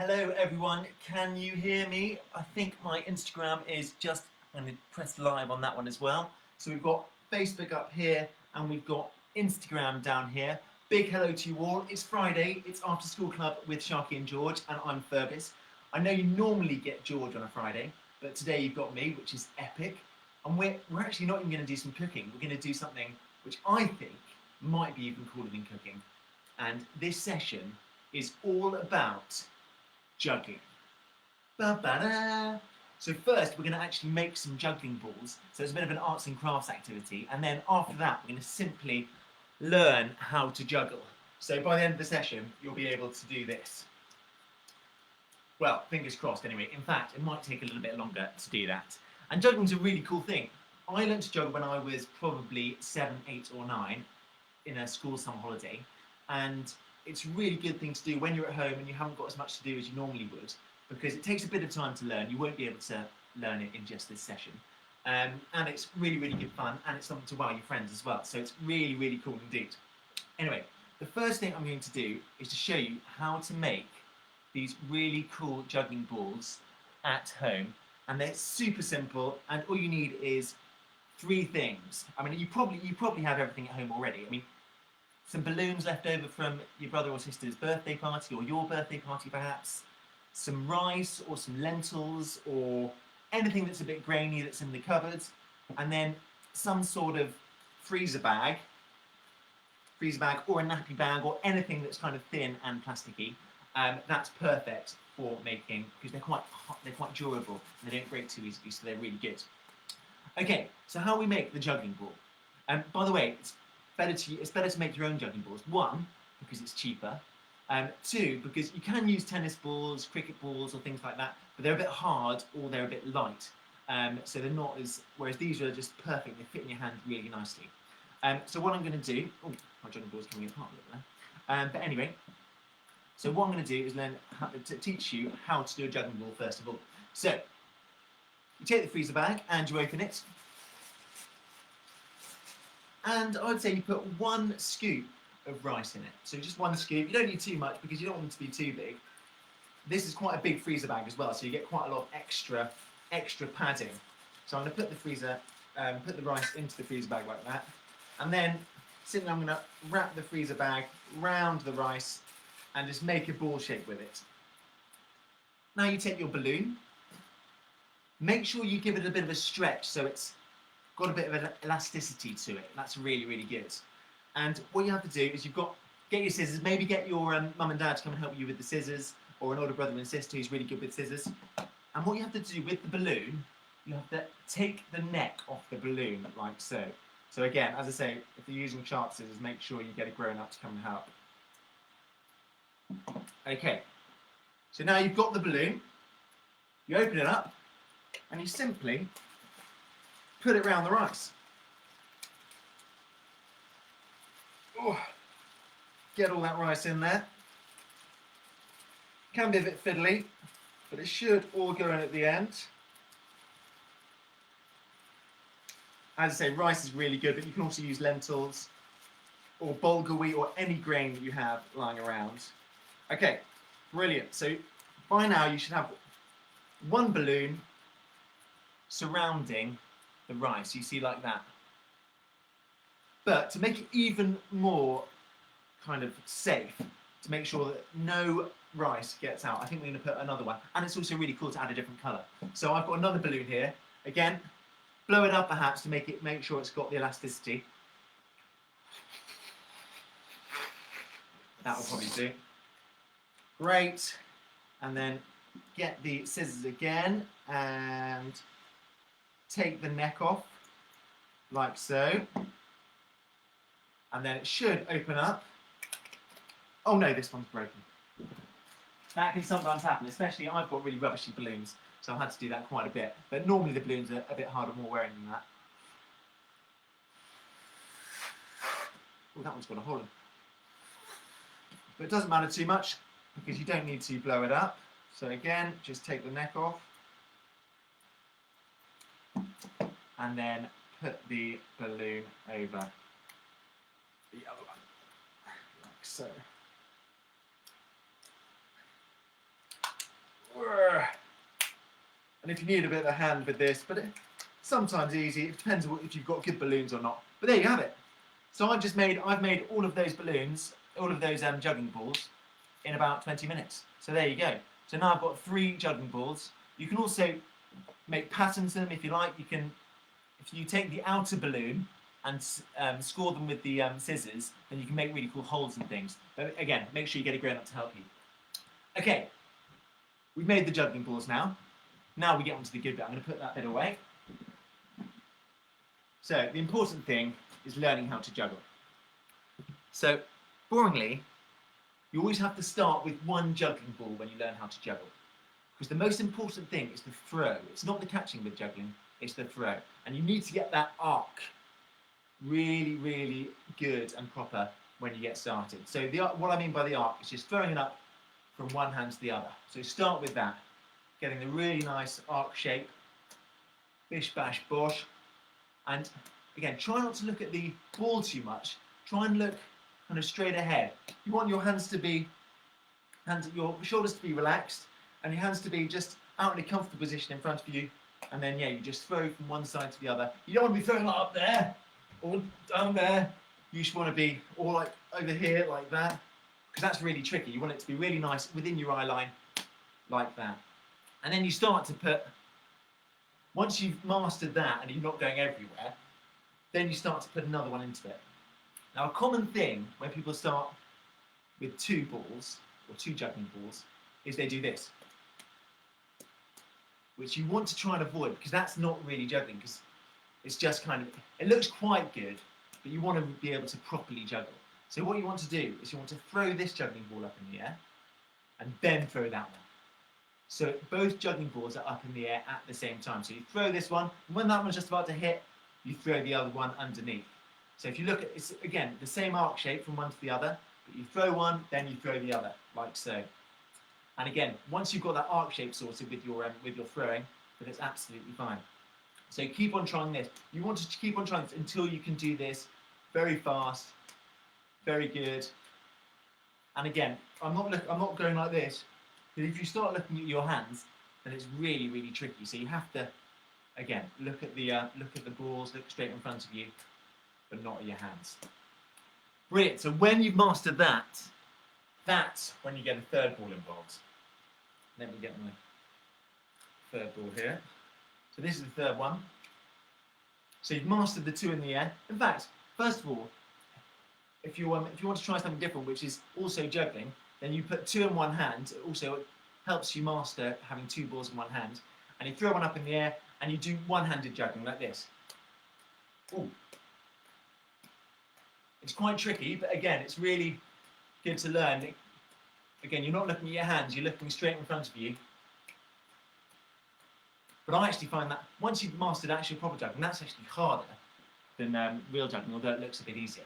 Hello everyone, can you hear me? I think my Instagram is just, I'm going to press live on that one as well. So we've got Facebook up here and we've got Instagram down here. Big hello to you all. It's Friday, it's After School Club with Sharky and George, and I'm Fergus. I know you normally get George on a Friday, but today you've got me, which is epic. And we're actually not even going to do some cooking, we're going to do something which I think might be even cooler than cooking. And this session is all about juggling. Ba-ba-da. So first we're going to actually make some juggling balls, so it's a bit of an arts and crafts activity, and then after that we're going to simply learn how to juggle. So by the end of the session you'll be able to do this. Well, fingers crossed anyway. In fact, it might take a little bit longer to do that. And juggling's a really cool thing. I learned to juggle when I was probably 7, 8 or 9 in a school summer holiday, and it's a really good thing to do when you're at home and you haven't got as much to do as you normally would, because it takes a bit of time to learn. You won't be able to learn it in just this session. And it's really, really good fun, and it's something to wow your friends as well. So it's really, really cool indeed. Anyway, the first thing I'm going to do is to show you how to make these really cool juggling balls at home. And they're super simple, and all you need is 3 things. I mean, you probably have everything at home already. I mean, some balloons left over from your brother or sister's birthday party, or your birthday party perhaps, some rice or some lentils, or anything that's a bit grainy that's in the cupboard, and then some sort of freezer bag or a nappy bag, or anything that's kind of thin and plasticky. That's perfect for making, because they're quite durable and they don't break too easily, so they're really good. Okay, so how we make the juggling ball. By the way, it's better to make your own juggling balls. 1, because it's cheaper. 2, because you can use tennis balls, cricket balls, or things like that, but they're a bit hard or they're a bit light. So they're not as, whereas these are just perfect, they fit in your hand really nicely. So what I'm going to do, oh, my juggling ball's coming apart a little there. But anyway, so what I'm going to do is learn how to teach you how to do a juggling ball first of all. So, you take the freezer bag and you open it. And I would say you put 1 scoop of rice in it. So just 1 scoop. You don't need too much because you don't want them to be too big. This is quite a big freezer bag as well, so you get quite a lot of extra padding. So I'm going to put the rice into the freezer bag like that. And then simply I'm going to wrap the freezer bag round the rice and just make a ball shape with it. Now you take your balloon. Make sure you give it a bit of a stretch so it's got a bit of an elasticity to it. That's really, really good. And what you have to do is get your scissors, maybe get your mum and dad to come and help you with the scissors, or an older brother and sister who's really good with scissors. And what you have to do with the balloon, you have to take the neck off the balloon like so. So again, as I say, if you're using sharp scissors, make sure you get a grown-up to come and help. Okay, so now you've got the balloon, you open it up, and you simply put it around the rice. Oh, get all that rice in there. Can be a bit fiddly, but it should all go in at the end. As I say, rice is really good, but you can also use lentils or bulgur wheat or any grain that you have lying around. Okay, brilliant. So by now you should have 1 balloon surrounding the rice, you see, like that. But to make it even more kind of safe, to make sure that no rice gets out, I think we're going to put another one. And it's also really cool to add a different colour. So I've got another balloon here. Again, blow it up perhaps to make sure it's got the elasticity. That will probably do. Great. And then get the scissors again and take the neck off like so. And then it should open up. Oh no, this one's broken. That can sometimes happen, especially I've got really rubbishy balloons, so I've had to do that quite a bit. But normally the balloons are a bit harder, more wearing than that. Oh, that one's got a hole in. But it doesn't matter too much because you don't need to blow it up. So again, just take the neck off and then put the balloon over the other one, like so. And if you need a bit of a hand with this, but sometimes easy. It depends if you've got good balloons or not. But there you have it. So I've made all of those balloons, all of those juggling balls in about 20 minutes. So there you go. So now I've got 3 juggling balls. You can also make patterns in them if you like. You can, if you take the outer balloon and score them with the scissors, then you can make really cool holes and things. But again, make sure you get a grown-up to help you. Okay, we've made the juggling balls now. Now we get onto the good bit. I'm going to put that bit away. So the important thing is learning how to juggle. So, boringly, you always have to start with one juggling ball when you learn how to juggle. Because the most important thing is the throw. It's not the catching with juggling, it's the throw. And you need to get that arc really, really good and proper when you get started. So what I mean by the arc is just throwing it up from one hand to the other. So start with that, getting the really nice arc shape, bish, bash, bosh. And again, try not to look at the ball too much. Try and look kind of straight ahead. You want your hands to be, your shoulders to be relaxed, and your hands to be just out in a comfortable position in front of you. And then, yeah, you just throw from one side to the other. You don't want to be throwing like up there or down there. You just want to be all like over here like that, because that's really tricky. You want it to be really nice within your eye line like that. And then you start to put, once you've mastered that and you're not going everywhere, then you start to put another one into it. Now, a common thing when people start with 2 balls, or 2 juggling balls, is they do this, which you want to try and avoid, because that's not really juggling, because it's just kind of, it looks quite good, but you want to be able to properly juggle. So what you want to do is you want to throw this juggling ball up in the air, and then throw that one. So both juggling balls are up in the air at the same time. So you throw this one, and when that one's just about to hit, you throw the other one underneath. So if you look at, it's again the same arc shape from one to the other, but you throw one, then you throw the other, like so. And again, once you've got that arc shape sorted with your throwing, then it's absolutely fine. So keep on trying this. You want to keep on trying this until you can do this very fast, very good. And again, I'm not going like this. But if you start looking at your hands, then it's really, really tricky. So you have to, again, look at the balls, look straight in front of you, but not at your hands. Brilliant. So when you've mastered that, that's when you get a third ball involved. Let me get my third ball here. So this is the third one. So you've mastered the 2 in the air. In fact, first of all, if you want to try something different, which is also juggling, then you put 2 in one hand. It also helps you master having 2 balls in one hand. And you throw one up in the air, and you do one-handed juggling like this. Ooh. It's quite tricky, but again, it's really good to learn. Again, you're not looking at your hands, you're looking straight in front of you. But I actually find that once you've mastered actual proper juggling, that's actually harder than real juggling, although it looks a bit easier.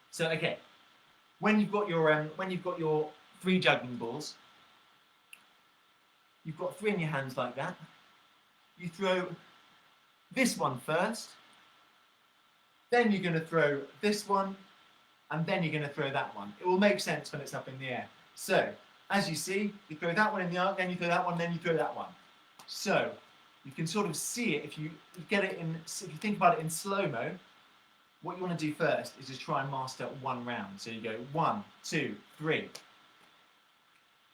So, okay, when you've got your 3 juggling balls, you've got 3 in your hands like that. You throw this one first, then you're going to throw this one, and then you're going to throw that one. It will make sense when it's up in the air. So, as you see, you throw that one in the arc, then you throw that one, then you throw that one. So, you can sort of see it if you get it in, if you think about it in slow-mo. What you want to do first is just try and master one round. So you go 1, 2, 3.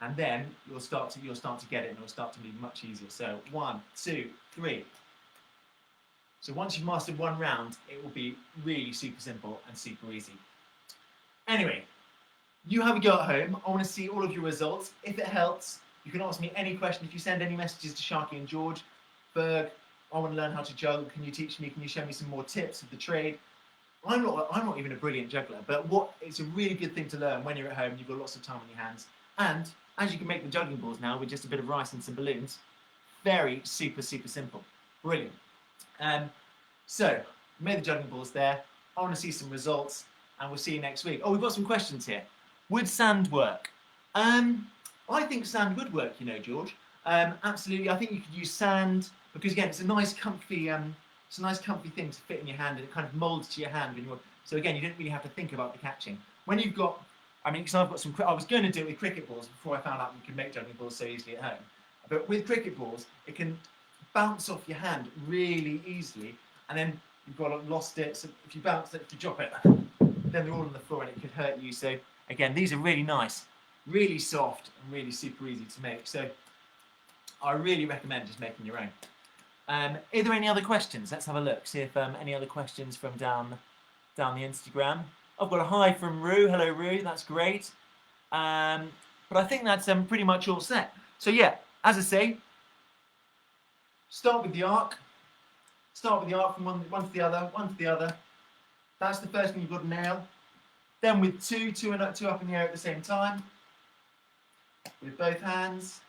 And then you'll start to get it, and it'll start to be much easier. So 1, 2, 3. So once you've mastered one round, it will be really super simple and super easy. Anyway, you have a go at home. I want to see all of your results. If it helps, you can ask me any question. If you send any messages to Sharky and George, Ferg, I want to learn how to juggle. Can you teach me? Can you show me some more tips of the trade? I'm not even a brilliant juggler, but it's a really good thing to learn when you're at home. You've got lots of time on your hands, and as you can make the juggling balls now with just a bit of rice and some balloons, very super simple, brilliant. So we made the juggling balls there. I want to see some results, and we'll see you next week. Oh, we've got some questions here. Would sand work? I think sand would work, you know, George. Absolutely. I think you could use sand because again, it's a nice comfy thing to fit in your hand, and it kind of molds to your hand when you're. So again, you don't really have to think about the catching. When you've got, I mean, because I've got some. I was going to do it with cricket balls before I found out you could make juggling balls so easily at home. But with cricket balls, it can bounce off your hand really easily, and then you've got lost it. So if you bounce it, if you drop it, then they're all on the floor and it could hurt you. So again, these are really nice, really soft, and really super easy to make. So I really recommend just making your own. Are there any other questions? Let's have a look. See if any other questions from down the Instagram. I've got a hi from Rue. Hello, Rue. That's great. But I think that's pretty much all set. So yeah, as I say, start with the arc. Start with the arc from one to the other, one to the other. That's the first thing you've got to nail. Then with two up in the air at the same time, with both hands.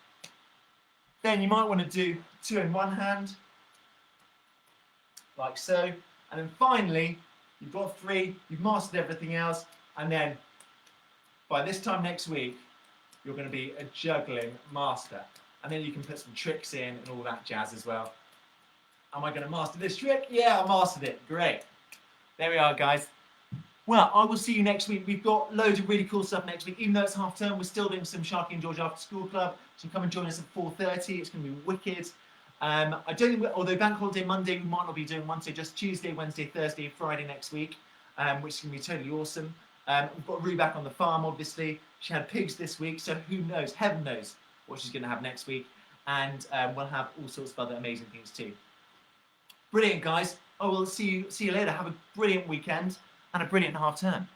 Then you might want to do 2 in one hand, like so. And then finally, you've got 3, you've mastered everything else, and then by this time next week, you're going to be a juggling master. And then you can put some tricks in and all that jazz as well. Am I going to master this trick? Yeah, I mastered it. Great. There we are, guys. Well, I will see you next week. We've got loads of really cool stuff next week. Even though it's half term, we're still doing some Sharky and George after school club. So come and join us at 4:30. It's going to be wicked. I don't think, although bank holiday Monday, we might not be doing one. So just Tuesday, Wednesday, Thursday, Friday next week, which is going to be totally awesome. We've got Rue back on the farm, obviously. She had pigs this week, so who knows? Heaven knows what she's going to have next week. And we'll have all sorts of other amazing things too. Brilliant, guys. I will see you later. Have a brilliant weekend and a brilliant half term.